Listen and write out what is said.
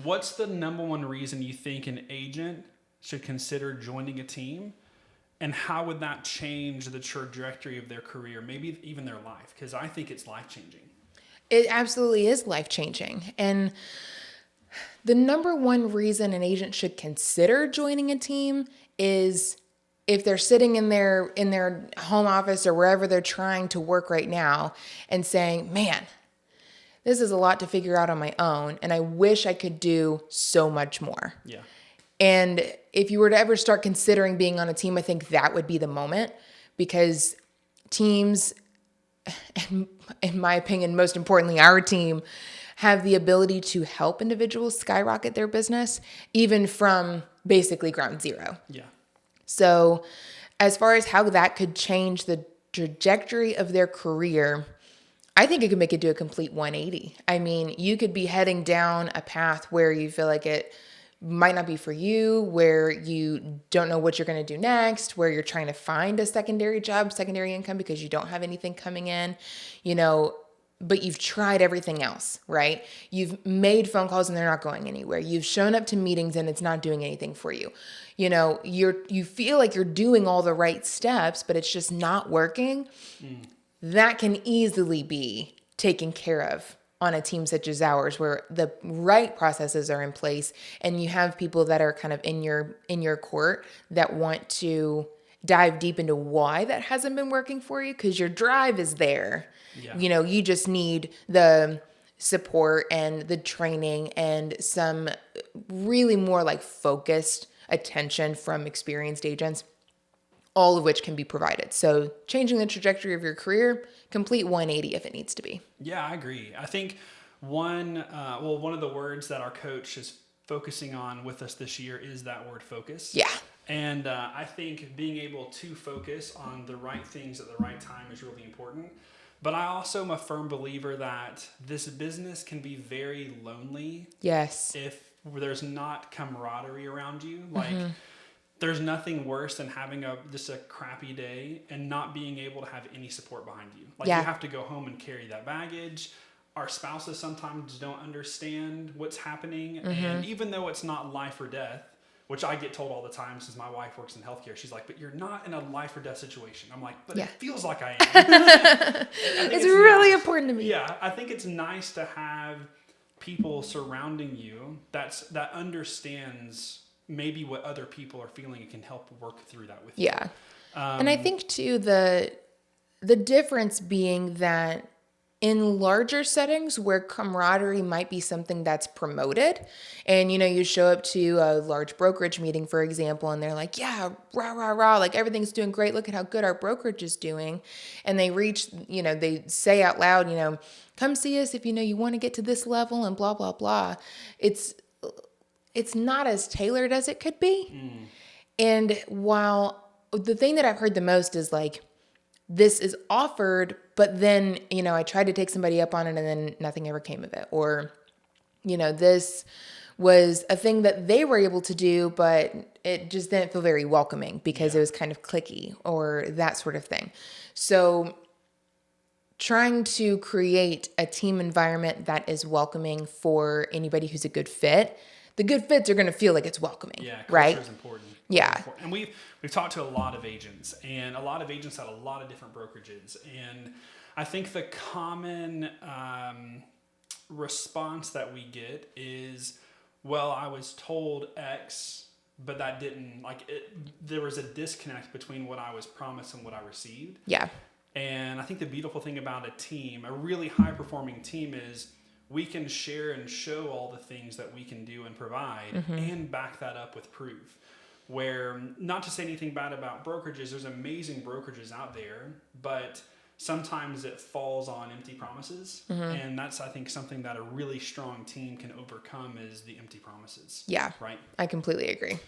What's the number one reason you think an agent should consider joining a team? And how would that change the trajectory of their career, maybe even their life? Because I think it's life-changing. It absolutely is life-changing. And the number one reason an agent should consider joining a team is if they're sitting in their home office or wherever they're trying to work right now and saying, man, this is a lot to figure out on my own, and I wish I could do so much more. Yeah. And if you were to ever start considering being on a team, I think that would be the moment, because teams, in my opinion, most importantly, our team, have the ability to help individuals skyrocket their business, even from basically ground zero. Yeah. So as far as how that could change the trajectory of their career, I think it could make it do a complete 180. I mean, you could be heading down a path where you feel like it might not be for you, where you don't know what you're going to do next, where you're trying to find a secondary job, secondary income because you don't have anything coming in, but you've tried everything else, right? You've made phone calls and they're not going anywhere. You've shown up to meetings and it's not doing anything for you. You feel like you're doing all the right steps, but it's just not working. That can easily be taken care of on a team such as ours, where the right processes are in place and you have people that are kind of in your court that want to dive deep into why that hasn't been working for you, because your drive is there. Yeah. You just need the support and the training and some really more like focused attention from experienced agents, all of which can be provided. So changing the trajectory of your career, complete 180 if it needs to be. Yeah, I agree. I think one of the words that our coach is focusing on with us this year is that word focus. Yeah. And I think being able to focus on the right things at the right time is really important. But I also am a firm believer that this business can be very lonely. Yes. If there's not camaraderie around you. Like, there's nothing worse than having just a crappy day and not being able to have any support behind you. Like, you have to go home and carry that baggage. Our spouses sometimes don't understand what's happening. And even though it's not life or death, which I get told all the time since my wife works in healthcare, she's like, but you're not in a life or death situation. I'm like, but it feels like I am. It's really important to me. Yeah, I think it's nice to have people surrounding you that understands maybe what other people are feeling and can help work through that with you. Yeah. And I think too, the difference being that in larger settings where camaraderie might be something that's promoted, and you show up to a large brokerage meeting, for example, and they're like, yeah, rah, rah, rah, like everything's doing great. Look at how good our brokerage is doing. And they they say out loud, come see us if you want to get to this level and blah, blah, blah. It's not as tailored as it could be. And while the thing that I've heard the most is like, this is offered, but then, I tried to take somebody up on it and then nothing ever came of it. Or, this was a thing that they were able to do, but it just didn't feel very welcoming because it was kind of cliquey or that sort of thing. So trying to create a team environment that is welcoming for anybody who's a good fit. The good fits are going to feel like it's welcoming, right? Culture is important. Yeah. And we've talked to a lot of agents, and a lot of agents have a lot of different brokerages. And I think the common response that we get is, well, I was told X, but that didn't, there was a disconnect between what I was promised and what I received. Yeah. And I think the beautiful thing about a team, a really high-performing team, is we can share and show all the things that we can do and provide and back that up with proof. Where, not to say anything bad about brokerages, there's amazing brokerages out there, but sometimes it falls on empty promises. And that's, I think, something that a really strong team can overcome is the empty promises. Yeah. Right? I completely agree.